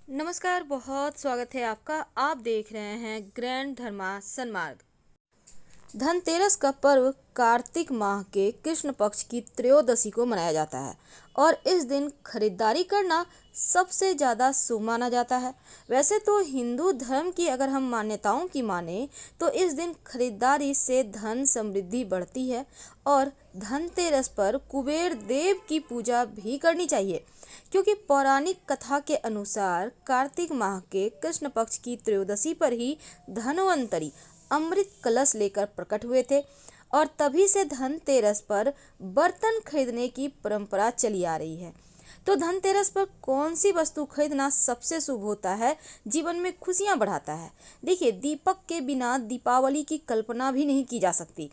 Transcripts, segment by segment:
नमस्कार, बहुत स्वागत है आपका। आप देख रहे हैं ग्रैंड धर्मा सन्मार्ग। धनतेरस का पर्व कार्तिक माह के कृष्ण पक्ष की त्रयोदशी को मनाया जाता है और इस दिन खरीदारी करना सबसे ज़्यादा शुभ माना जाता है। वैसे तो हिंदू धर्म की अगर हम मान्यताओं की माने तो इस दिन खरीदारी से धन समृद्धि बढ़ती है और धनतेरस पर कुबेर देव की पूजा भी करनी चाहिए, क्योंकि पौराणिक कथा के अनुसार कार्तिक माह के कृष्ण पक्ष की त्रयोदशी पर ही धनवंतरी अमृत कलश लेकर प्रकट हुए थे और तभी से धनतेरस पर बर्तन खरीदने की परंपरा चली आ रही है। तो धनतेरस पर कौन सी वस्तु खरीदना सबसे शुभ होता है, जीवन में खुशियां बढ़ाता है? देखिए, दीपक के बिना दीपावली की कल्पना भी नहीं की जा सकती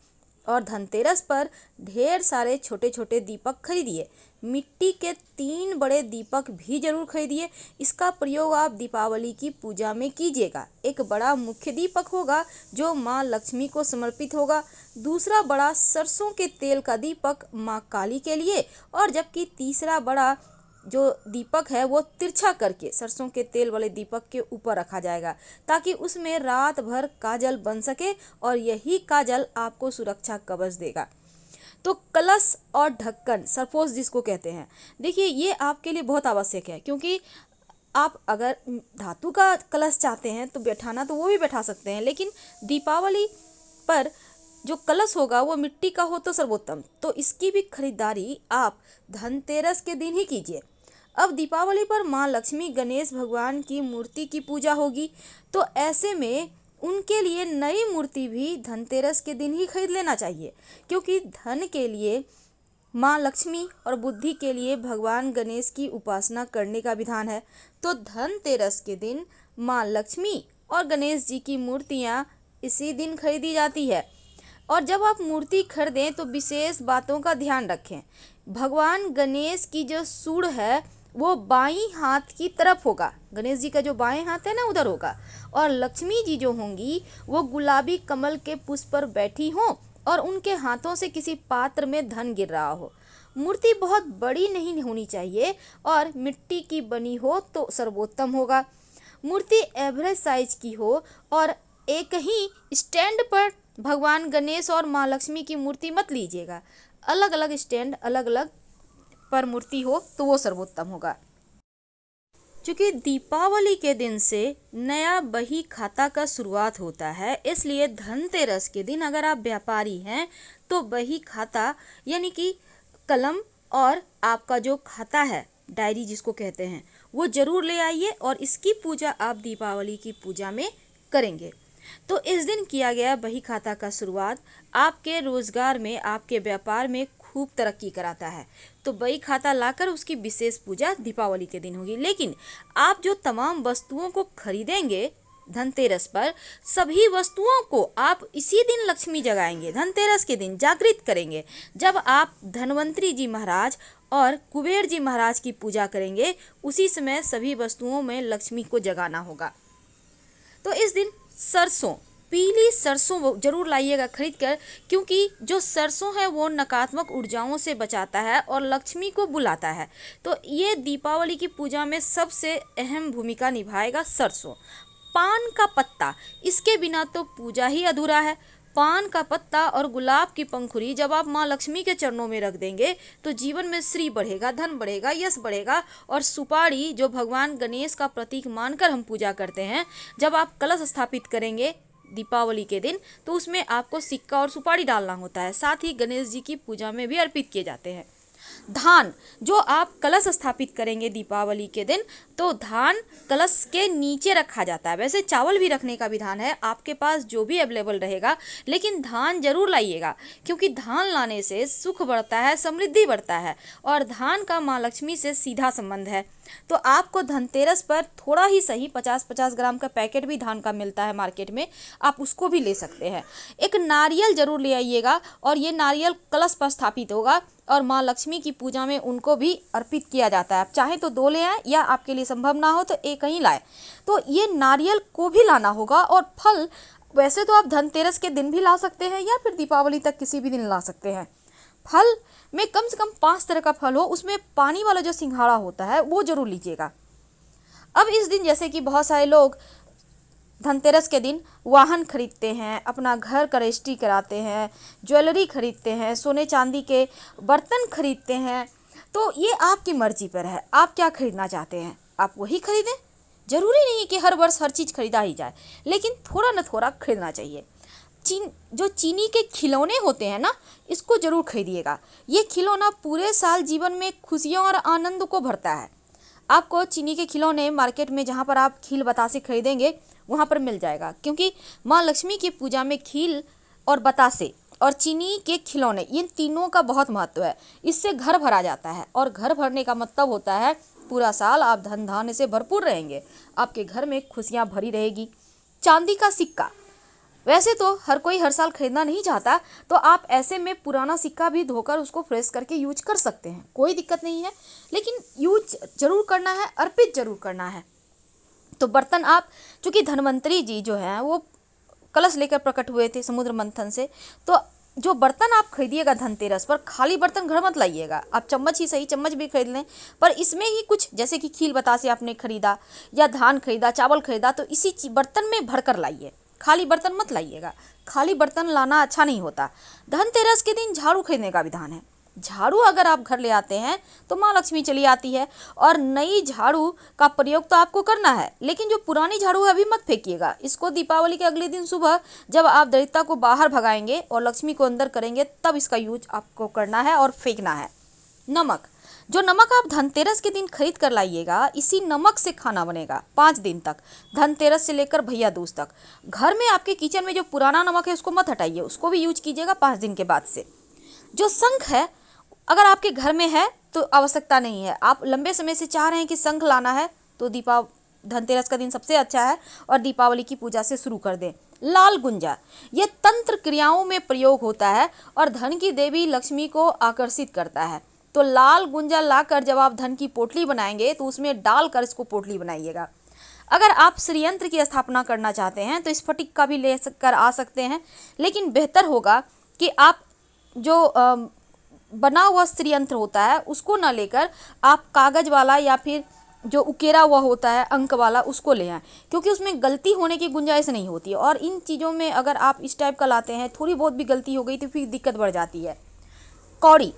और धनतेरस पर ढेर सारे छोटे छोटे दीपक खरीदिए। मिट्टी के 3 बड़े दीपक भी जरूर खरीदिए। इसका प्रयोग आप दीपावली की पूजा में कीजिएगा। एक बड़ा मुख्य दीपक होगा जो माँ लक्ष्मी को समर्पित होगा, दूसरा बड़ा सरसों के तेल का दीपक माँ काली के लिए, और जबकि तीसरा बड़ा जो दीपक है वो तिरछा करके सरसों के तेल वाले दीपक के ऊपर रखा जाएगा, ताकि उसमें रात भर काजल बन सके और यही काजल आपको सुरक्षा कवच देगा। तो कलश और ढक्कन, सरपोश जिसको कहते हैं, देखिए ये आपके लिए बहुत आवश्यक है, क्योंकि आप अगर धातु का कलश चाहते हैं तो बैठाना तो वो भी बैठा सकते हैं, लेकिन दीपावली पर जो कलश होगा वो मिट्टी का हो तो सर्वोत्तम। तो इसकी भी खरीदारी आप धनतेरस के दिन ही कीजिए। अब दीपावली पर माँ लक्ष्मी गणेश भगवान की मूर्ति की पूजा होगी, तो ऐसे में उनके लिए नई मूर्ति भी धनतेरस के दिन ही खरीद लेना चाहिए, क्योंकि धन के लिए माँ लक्ष्मी और बुद्धि के लिए भगवान गणेश की उपासना करने का विधान है। तो धनतेरस के दिन माँ लक्ष्मी और गणेश जी की मूर्तियाँ इसी दिन खरीदी जाती है। और जब आप मूर्ति खरीदें तो विशेष बातों का ध्यान रखें। भगवान गणेश की जो सूंड है वो बाईं हाथ की तरफ होगा, गणेश जी का जो बाएं हाथ है ना उधर होगा, और लक्ष्मी जी जो होंगी वो गुलाबी कमल के पुष्प पर बैठी हों और उनके हाथों से किसी पात्र में धन गिर रहा हो। मूर्ति बहुत बड़ी नहीं होनी चाहिए और मिट्टी की बनी हो तो सर्वोत्तम होगा। मूर्ति एवरेज साइज की हो और एक ही स्टैंड पर भगवान गणेश और माँ लक्ष्मी की मूर्ति मत लीजिएगा, अलग अलग स्टैंड अलग अलग पर मूर्ति हो तो वो सर्वोत्तम होगा। क्योंकि दीपावली के दिन से नया बही खाता का शुरुआत होता है, इसलिए धनतेरस के दिन अगर आप व्यापारी हैं तो बही खाता यानी कि कलम और आपका जो खाता है, डायरी जिसको कहते हैं, वो जरूर ले आइए और इसकी पूजा आप दीपावली की पूजा में करेंगे। तो इस दिन किया गया बही खाता का शुरुआत आपके रोजगार में, आपके व्यापार में खूब तरक्की कराता है। तो बही खाता लाकर उसकी विशेष पूजा दीपावली के दिन होगी। लेकिन आप जो तमाम वस्तुओं को खरीदेंगे धनतेरस पर, सभी वस्तुओं को आप इसी दिन लक्ष्मी जगाएंगे, धनतेरस के दिन जागृत करेंगे, जब आप धनवंतरी जी महाराज और कुबेर जी महाराज की पूजा करेंगे। उसी समय सभी वस्तुओं में लक्ष्मी को जगाना होगा। तो इस दिन सरसों, पीली सरसों जरूर लाइएगा खरीद कर, क्योंकि जो सरसों है वो नकारात्मक ऊर्जाओं से बचाता है और लक्ष्मी को बुलाता है। तो ये दीपावली की पूजा में सबसे अहम भूमिका निभाएगा सरसों। पान का पत्ता, इसके बिना तो पूजा ही अधूरा है। पान का पत्ता और गुलाब की पंखुड़ी जब आप माँ लक्ष्मी के चरणों में रख देंगे तो जीवन में श्री बढ़ेगा, धन बढ़ेगा, यश बढ़ेगा। और सुपारी, जो भगवान गणेश का प्रतीक मानकर हम पूजा करते हैं, जब आप कलश स्थापित करेंगे दीपावली के दिन तो उसमें आपको सिक्का और सुपारी डालना होता है, साथ ही गणेश जी की पूजा में भी अर्पित किए जाते हैं। धान, जो आप कलश स्थापित करेंगे दीपावली के दिन, तो धान कलश के नीचे रखा जाता है। वैसे चावल भी रखने का विधान है, आपके पास जो भी अवेलेबल रहेगा, लेकिन धान जरूर लाइएगा, क्योंकि धान लाने से सुख बढ़ता है, समृद्धि बढ़ता है और धान का माँ लक्ष्मी से सीधा संबंध है। तो आपको धनतेरस पर थोड़ा ही सही 50-50 ग्राम का पैकेट भी धान का मिलता है मार्केट में, आप उसको भी ले सकते हैं। एक नारियल जरूर ले आइएगा और ये नारियल कलश पर स्थापित होगा और माँ लक्ष्मी की पूजा में उनको भी अर्पित किया जाता है। आप चाहे तो 2 ले आए या आपके लिए संभव ना हो तो एक ही लाए। तो ये नारियल को भी लाना होगा। और फल, वैसे तो आप धनतेरस के दिन भी ला सकते हैं या फिर दीपावली तक किसी भी दिन ला सकते हैं। फल में कम से कम 5 तरह का फल हो, उसमें पानी वाला जो सिंघाड़ा होता है वो जरूर लीजिएगा। अब इस दिन जैसे कि बहुत सारे लोग धनतेरस के दिन वाहन खरीदते हैं, अपना घर का रजिस्ट्री कराते हैं, ज्वेलरी खरीदते हैं, सोने चांदी के बर्तन खरीदते हैं। तो ये आपकी मर्जी पर है, आप क्या खरीदना चाहते हैं आप वही खरीदें। जरूरी नहीं है कि हर वर्ष हर चीज़ खरीदा ही जाए, लेकिन थोड़ा न थोड़ा खरीदना चाहिए। जो चीनी के खिलौने होते हैं ना, इसको जरूर खरीदिएगा। ये खिलौना पूरे साल जीवन में खुशियों और आनंद को भरता है। आपको चीनी के खिलौने मार्केट में जहाँ पर आप खील बतासे खरीदेंगे वहाँ पर मिल जाएगा, क्योंकि माँ लक्ष्मी की पूजा में खील और बतासे और चीनी के खिलौने, इन तीनों का बहुत महत्व है। इससे घर भरा जाता है, और घर भरने का मतलब होता है पूरा साल आप धन धान्य से भरपूर रहेंगे, आपके घर में खुशियाँ भरी रहेगी। चांदी का सिक्का, वैसे तो हर कोई हर साल खरीदना नहीं चाहता, तो आप ऐसे में पुराना सिक्का भी धोकर उसको फ्रेश करके यूज कर सकते हैं, कोई दिक्कत नहीं है। लेकिन यूज जरूर करना है, अर्पित जरूर करना है। तो बर्तन आप, चूँकि धन्वंतरी जी जो हैं वो कलश लेकर प्रकट हुए थे समुद्र मंथन से, तो जो बर्तन आप खरीदिएगा धनतेरस पर, खाली बर्तन घर मत लाइएगा। आप चम्मच ही सही, चम्मच भी खरीद लें, पर इसमें ही कुछ, जैसे कि खील बतासे आपने खरीदा या धान खरीदा, चावल खरीदा, तो इसी बर्तन में भर कर लाइए, खाली बर्तन मत लाइएगा। खाली बर्तन लाना अच्छा नहीं होता। धनतेरस के दिन झाड़ू खरीदने का विधान है। झाड़ू अगर आप घर ले आते हैं तो माँ लक्ष्मी चली आती है, और नई झाड़ू का प्रयोग तो आपको करना है, लेकिन जो पुरानी झाड़ू है अभी मत फेंकिएगा। इसको दीपावली के अगले दिन सुबह जब आप दरिद्रता को बाहर भगाएंगे और लक्ष्मी को अंदर करेंगे, तब इसका यूज आपको करना है और फेंकना है। नमक, जो नमक आप धनतेरस के दिन खरीद कर लाइएगा, इसी नमक से खाना बनेगा 5 दिन तक, धनतेरस से लेकर भैया दूज तक। घर में आपके किचन में जो पुराना नमक है उसको मत हटाइए, उसको भी यूज कीजिएगा 5 दिन के बाद से। जो शंख है, अगर आपके घर में है तो आवश्यकता नहीं है, आप लंबे समय से चाह रहे हैं कि शंख लाना है, तो धनतेरस का दिन सबसे अच्छा है, और दीपावली की पूजा से शुरू कर दें। लाल गुंजा, ये तंत्र क्रियाओं में प्रयोग होता है और धन की देवी लक्ष्मी को आकर्षित करता है। तो लाल गुंजा लाकर जब आप धन की पोटली बनाएंगे तो उसमें डालकर इसको पोटली बनाइएगा। अगर आप श्रीयंत्र की स्थापना करना चाहते हैं तो स्फटिक का भी ले कर आ सकते हैं, लेकिन बेहतर होगा कि आप जो बना हुआ श्रीयंत्र होता है उसको ना लेकर आप कागज वाला या फिर जो उकेरा हुआ होता है अंक वाला उसको ले आएँ, क्योंकि उसमें गलती होने की गुंजाइश नहीं होती है। और इन चीज़ों में अगर आप इस टाइप का लाते हैं, थोड़ी बहुत भी गलती हो गई तो फिर दिक्कत बढ़ जाती है। कौड़ी,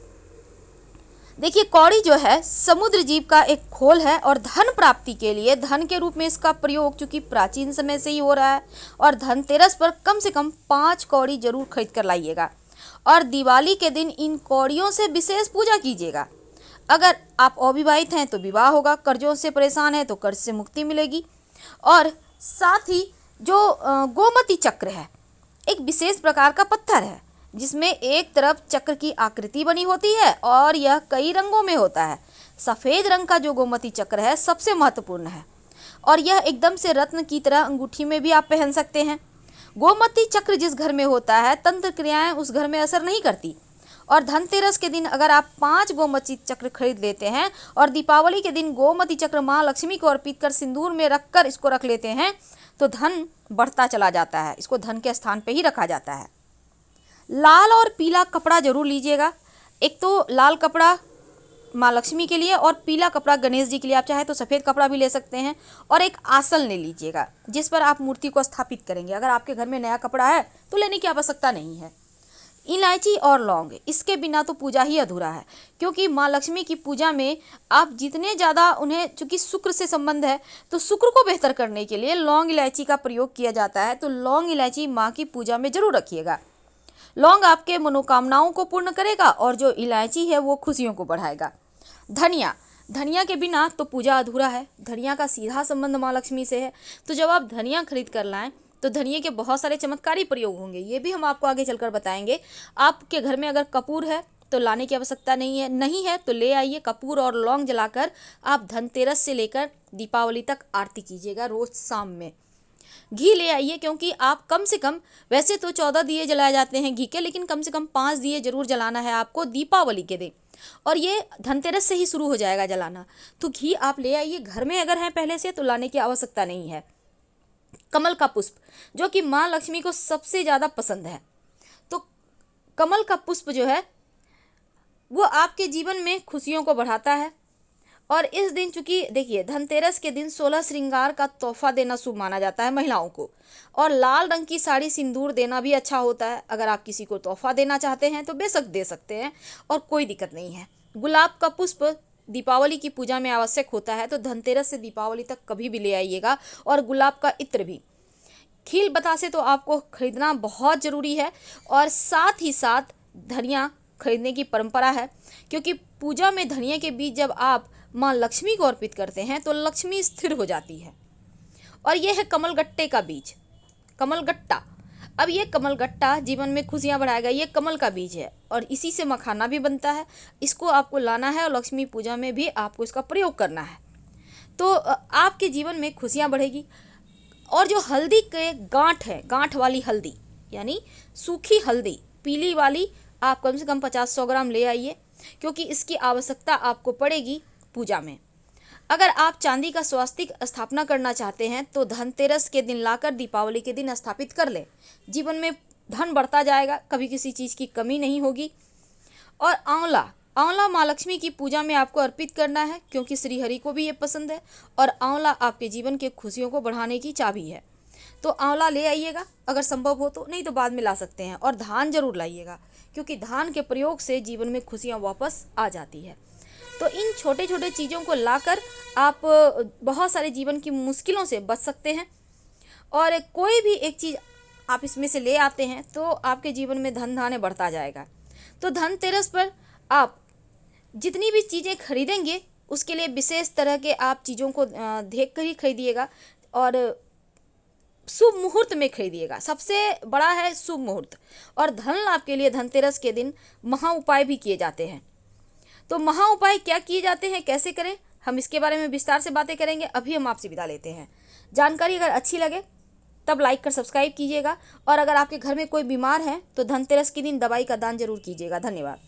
देखिए कौड़ी जो है समुद्र जीव का एक खोल है, और धन प्राप्ति के लिए धन के रूप में इसका प्रयोग चूंकि प्राचीन समय से ही हो रहा है। और धनतेरस पर कम से कम 5 कौड़ी जरूर खरीद कर लाइएगा, और दिवाली के दिन इन कौड़ियों से विशेष पूजा कीजिएगा। अगर आप अविवाहित हैं तो विवाह होगा, कर्जों से परेशान हैं तो कर्ज से मुक्ति मिलेगी। और साथ ही जो गोमती चक्र है, एक विशेष प्रकार का पत्थर है जिसमें एक तरफ चक्र की आकृति बनी होती है और यह कई रंगों में होता है। सफ़ेद रंग का जो गोमती चक्र है सबसे महत्वपूर्ण है, और यह एकदम से रत्न की तरह अंगूठी में भी आप पहन सकते हैं। गोमती चक्र जिस घर में होता है, तंत्र क्रियाएं उस घर में असर नहीं करती। और धनतेरस के दिन अगर आप 5 गोमती चक्र खरीद लेते हैं और दीपावली के दिन गोमती चक्र माँ लक्ष्मी को अर्पित कर सिंदूर में रखकर इसको रख लेते हैं, तो धन बढ़ता चला जाता है। इसको धन के स्थान पे ही रखा जाता है। लाल और पीला कपड़ा जरूर लीजिएगा। एक तो लाल कपड़ा माँ लक्ष्मी के लिए और पीला कपड़ा गणेश जी के लिए, आप चाहे तो सफ़ेद कपड़ा भी ले सकते हैं। और एक आसन ले लीजिएगा जिस पर आप मूर्ति को स्थापित करेंगे। अगर आपके घर में नया कपड़ा है तो लेने की आवश्यकता नहीं है। इलायची और लौंग, इसके बिना तो पूजा ही अधूरा है, क्योंकि माँ लक्ष्मी की पूजा में आप जितने ज़्यादा उन्हें, चूँकि शुक्र से संबंध है तो शुक्र को बेहतर करने के लिए लौंग इलायची का प्रयोग किया जाता है। तो लौंग इलायची माँ की पूजा में जरूर रखिएगा। लौंग आपके मनोकामनाओं को पूर्ण करेगा और जो इलायची है वो खुशियों को बढ़ाएगा। धनिया, धनिया के बिना तो पूजा अधूरा है। धनिया का सीधा संबंध माँ लक्ष्मी से है। तो जब आप धनिया खरीद कर लाएं तो धनिया के बहुत सारे चमत्कारी प्रयोग होंगे, ये भी हम आपको आगे चलकर बताएंगे। आपके घर में अगर कपूर है तो लाने की आवश्यकता नहीं है तो ले आइए। कपूर और लौंग जलाकर आप धनतेरस से लेकर दीपावली तक आरती कीजिएगा रोज शाम में। घी ले आइए, क्योंकि आप कम से कम, वैसे तो 14 दिए जलाए जाते हैं घी के, लेकिन कम से कम 5 दिए जरूर जलाना है आपको दीपावली के दिन, और ये धनतेरस से ही शुरू हो जाएगा जलाना। तो घी आप ले आइए, घर में अगर है पहले से तो लाने की आवश्यकता नहीं है। कमल का पुष्प, जो कि माँ लक्ष्मी को सबसे ज़्यादा पसंद है, तो कमल का पुष्प जो है वो आपके जीवन में खुशियों को बढ़ाता है और इस दिन चूंकि देखिए धनतेरस के दिन 16 श्रृंगार का तोहफा देना शुभ माना जाता है महिलाओं को, और लाल रंग की साड़ी सिंदूर देना भी अच्छा होता है। अगर आप किसी को तोहफा देना चाहते हैं तो बेशक दे सकते हैं और कोई दिक्कत नहीं है। गुलाब का पुष्प दीपावली की पूजा में आवश्यक होता है, तो धनतेरस से दीपावली तक कभी भी ले आइएगा। और गुलाब का इत्र भी, खील बतासे तो आपको खरीदना बहुत ज़रूरी है। और साथ ही साथ धनिया खरीदने की परंपरा है, क्योंकि पूजा में धनिया के बीज जब आप माँ लक्ष्मी को अर्पित करते हैं तो लक्ष्मी स्थिर हो जाती है। और यह है कमलगट्टे का बीज, कमलगट्टा। अब ये कमलगट्टा जीवन में खुशियाँ बढ़ाएगा। ये कमल का बीज है और इसी से मखाना भी बनता है। इसको आपको लाना है और लक्ष्मी पूजा में भी आपको इसका प्रयोग करना है, तो आपके जीवन में खुशियाँ बढ़ेगी। और जो हल्दी के गांठ है, गांठ वाली हल्दी यानी सूखी हल्दी पीली वाली, आप कम से कम 50-100 ग्राम ले आइए, क्योंकि इसकी आवश्यकता आपको पड़ेगी पूजा में। अगर आप चांदी का स्वास्तिक स्थापना करना चाहते हैं तो धनतेरस के दिन लाकर दीपावली के दिन स्थापित कर लें। जीवन में धन बढ़ता जाएगा, कभी किसी चीज़ की कमी नहीं होगी। और आंवला, आंवला माँ लक्ष्मी की पूजा में आपको अर्पित करना है, क्योंकि श्री हरि को भी ये पसंद है और आंवला आपके जीवन के खुशियों को बढ़ाने की चाबी है। तो आंवला ले आइएगा अगर संभव हो तो, नहीं तो बाद में ला सकते हैं। और धान जरूर लाइएगा, क्योंकि धान के प्रयोग से जीवन में खुशियाँ वापस आ जाती है। तो इन छोटे छोटे चीज़ों को लाकर आप बहुत सारे जीवन की मुश्किलों से बच सकते हैं। और कोई भी एक चीज़ आप इसमें से ले आते हैं तो आपके जीवन में धन धान्य बढ़ता जाएगा। तो धनतेरस पर आप जितनी भी चीज़ें खरीदेंगे उसके लिए विशेष तरह के आप चीज़ों को देख कर ही खरीदिएगा और शुभ मुहूर्त में खरीदिएगा। सबसे बड़ा है शुभ मुहूर्त। और धन लाभ के लिए धनतेरस के दिन महा उपाय भी किए जाते हैं। तो महा उपाय क्या किए जाते हैं, कैसे करें, हम इसके बारे में विस्तार से बातें करेंगे। अभी हम आपसे विदा लेते हैं। जानकारी अगर अच्छी लगे तब लाइक कर सब्सक्राइब कीजिएगा। और अगर आपके घर में कोई बीमार है तो धनतेरस के दिन दवाई का दान जरूर कीजिएगा। धन्यवाद।